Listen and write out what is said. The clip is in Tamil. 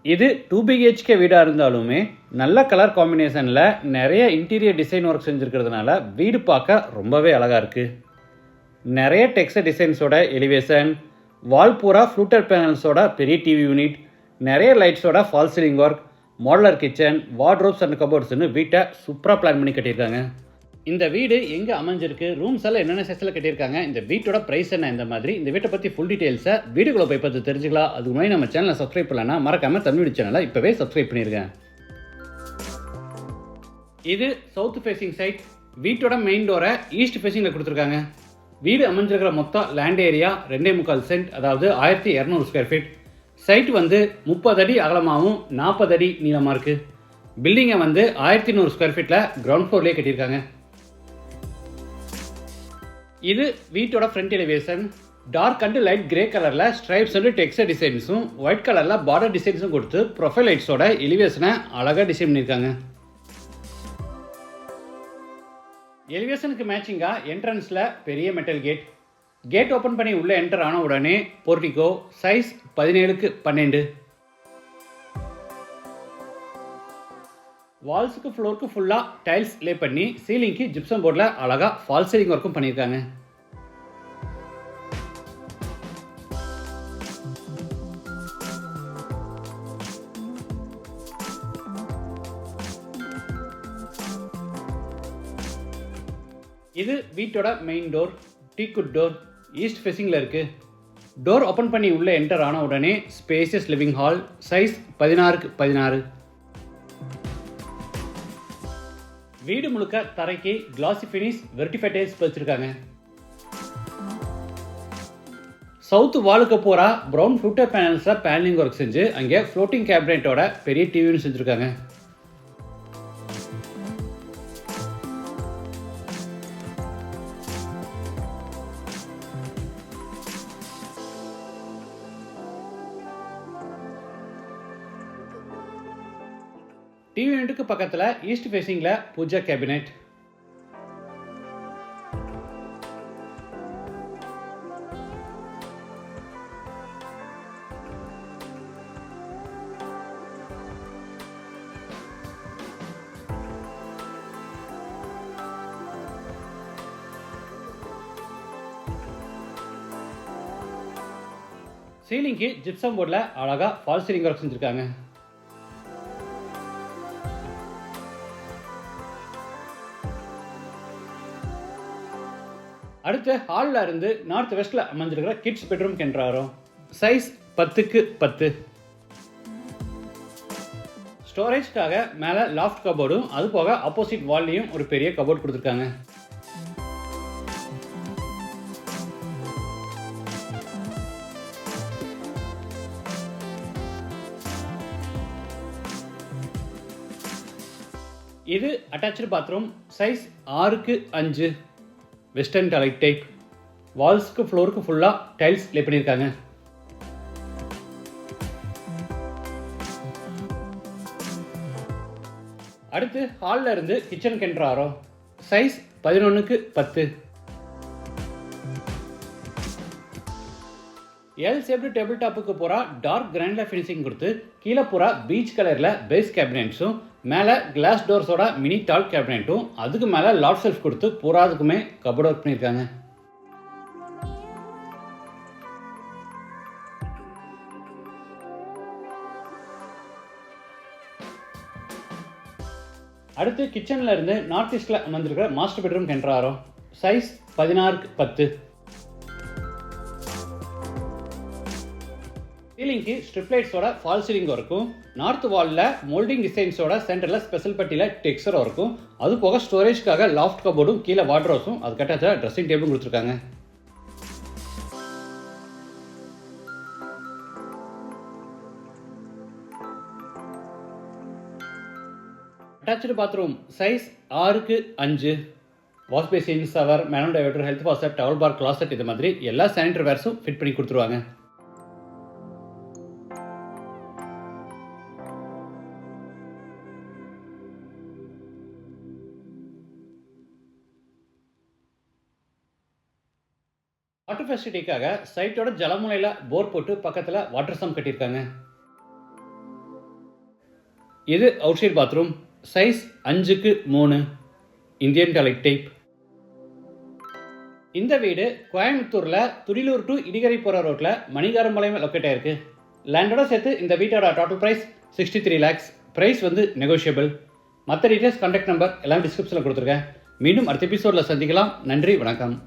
இது 2 பிஹெச்கே வீடாக இருந்தாலுமே நல்ல கலர் காம்பினேஷனில் நிறைய இன்டீரியர் டிசைன் ஒர்க் செஞ்சுருக்கிறதுனால வீடு பார்க்க ரொம்பவே அழகாக இருக்குது. நிறைய டெக்ஸ்டர் டிசைன்ஸோட எலிவேஷன், வால் பூரா ஃப்ளூட்டர் பேனல்ஸோட பெரிய டிவி யூனிட், நிறைய லைட்ஸோட fall ceiling work, modular kitchen, wardrobes and கபோர்ட்ஸ்னு வீட்டை சூப்பராக பிளான் பண்ணி கட்டியிருக்காங்க. இந்த வீடு எங்கே அமைஞ்சிருக்கு, ரூம்ஸ் எல்லாம் என்னென்ன சைஸில் கட்டியிருக்காங்க, இந்த வீட்டோட ப்ரைஸ் என்ன, இந்த மாதிரி இந்த வீட்டை பற்றி ஃபுல் டீட்டெயில்ஸை வீடியோக்குள்ளே போய் பார்த்து தெரிஞ்சுக்கலாம். அதுக்கு முன்னாடி நம்ம சேனலை சப்ஸ்கிரைப் பண்ணலன்னா மறக்காமல் தமிழ் சேனலை இப்போவே சப்ஸ்கிரைப் பண்ணியிருக்கேன். இது சவுத் ஃபேசிங் சைட். வீட்டோட மெயின் டோரை ஈஸ்ட் ஃபேசிங்கில் கொடுத்துருக்காங்க. வீடு அமைஞ்சிருக்கிற மொத்தம் லேண்ட் ஏரியா 2.25 சென்ட், அதாவது 1200 ஸ்கொயர் ஃபீட். சைட் 30 அடி அகலமாகவும் 40 அடி நீளமாக இருக்குது. பில்டிங்கை 1100 ஸ்கொயர் ஃபீட்டில் கிரவுண்ட் ஃப்ளோர்லேயே கட்டியிருக்காங்க. இது வீட்டோட front elevation. Dark and light grey கலரில் ஸ்ட்ரைப்ஸ் அண்ட் டெக்ஸ்டர் டிசைன்ஸும் ஒயிட் கலரில் பார்டர் டிசைன்ஸும் கொடுத்து ப்ரொஃபைல் லைட்ஸோட எலிவேஷனை அழகாக டிசைன் பண்ணியிருக்காங்க. எலிவேஷனுக்கு மேட்சிங்காக என்ட்ரன்ஸில் பெரிய மெட்டல் கேட். கேட் ஓப்பன் பண்ணி உள்ளே என்டர் ஆன உடனே போர்டிகோ, சைஸ் 17x12. வால்ஸுக்கு ஃப்ளோருக்கு ஃபுல்லாக டைல்ஸ் லே பண்ணி சீலிங்க்கு ஜிப்சம் போர்டில் அழகாக ஃபால் சீலிங் ஒர்க்கும் பண்ணியிருக்காங்க. இது வீட்டோட main door, teakwood door, east ஃபேசிங்கில் இருக்குது. டோர் ஓப்பன் பண்ணி உள்ளே என்டர் ஆன உடனே spacious living hall, size 16x16. வீடு முழுக்க தரைக்கு கிளாசி ஃபினிஷ் வெர்டிஃபைட் டைல்ஸ் பதிச்சிருக்காங்க. சவுத் வாலுக்கு போகிற ப்ரௌன் ஃப்ளூட்டர் பேனல்ஸில் பேனலிங் ஒர்க் செஞ்சு அங்கே ஃப்ளோட்டிங் கேபினெட்டோட பெரிய டிவின்னு செஞ்சுருக்காங்க. டிவி யூனிட்டுக்கு பக்கத்தில் ஈஸ்ட் ஃபேசிங்கில் பூஜா கேபினெட். சீலிங்க்கு ஜிப்சம் போர்டில் அழகாக ஃபால் சீலிங் ஒர்க் செஞ்சுருக்காங்க. அடுத்து ஹாலில் இருந்து நார்த் வெஸ்ட்டில் அமைஞ்சிருக்கிற கிட்ஸ் பெட்ரூம் கென்றாரோம். Size 10x10. ஸ்டோரேஜ்க்காக மேலே லாஃப்ட் கபோர்டும் அது போக ஆப்போசிட் வால்லையும் ஒரு பெரிய கபோர்ட் கொடுத்துருக்காங்க. இது attached bathroom, size 6x5. Western toilet type. வால்ஸ்க்கு ஃப்ளோருக்கு ஃபுல்லாக டைல்ஸ் லே பண்ணியிருக்காங்க. அடுத்து ஹாலில் இருந்து கிச்சன் கென்றாரோ. Size 11x10. L shaped table டாப்புக்கு பூரா டார்க் கிராண்டில் ஃபினிஷிங் கொடுத்து கீழே பூரா பீச் கலரில் பேஸ் கேபினெட்ஸும் மேலே கிளாஸ் டோர்ஸோட மினி டால் கேபினெட்டும் அதுக்கு மேலே லாட் ஷெல்ஃப் கொடுத்து பூராதுக்குமே கபோர்ட் ஒர்க் பண்ணியிருக்காங்க. அடுத்து கிச்சனில் இருந்து நார்த் ஈஸ்டில் அமர்ந்திருக்கிற மாஸ்டர் பெட்ரூம் கென்றாரோ. Size 16x10. சீலிங்க்கு ஸ்ட்ரிப் லைட்ஸோட ஃபால் சீலிங் ஒர்க்கும், நார்த் வாலில் மோல்டிங் டிசைன்ஸோட சென்டரில் ஸ்பெஷல் பட்டியில் டெக்ஸ்சர் ஒர்க்கும், அது போக ஸ்டோரேஜ்க்காக லாஃப்ட் கபோர்டும் கீழே வார்ட்ரோப்ஸும் அது கட்டாத ட்ரெஸ்ஸிங் டேபிளும் கொடுத்துருக்காங்க. Attach bathroom, size 6x5. Wash basin, shower, manual diverter, health faucet, towel bar, closet இது மாதிரி எல்லா சானிட்டரி வேர்ஸும் ஃபிட் பண்ணி கொடுத்துருவாங்க. வாட்டர் ஃபெசிலிட்டிக்காக சைட்டோட ஜலமுனையில் போர் போட்டு பக்கத்தில் வாட்டர் சம் கட்டியிருக்காங்க. இது outside bathroom. Size 5x3, Indian toilet type. இந்த வீடு கோயம்புத்தூரில் துடிலூர் டு இடிகரை போகிற ரோட்டில் மணிகாரம்பாளையம் லொக்கேட் ஆயிருக்கு. லேண்டோட சேர்த்து இந்த வீட்டோட டோட்டல் ப்ரைஸ் 63 lakhs. ப்ரைஸ் வந்து நெகோஷியபிள். மற்ற டீட்டெயில்ஸ், கான்டாக்ட் நம்பர் எல்லாம் டிஸ்கிரிப்ஷனில் கொடுத்துருக்கேன். மீண்டும் அடுத்த எபிசோடில் சந்திக்கலாம். நன்றி, வணக்கம்.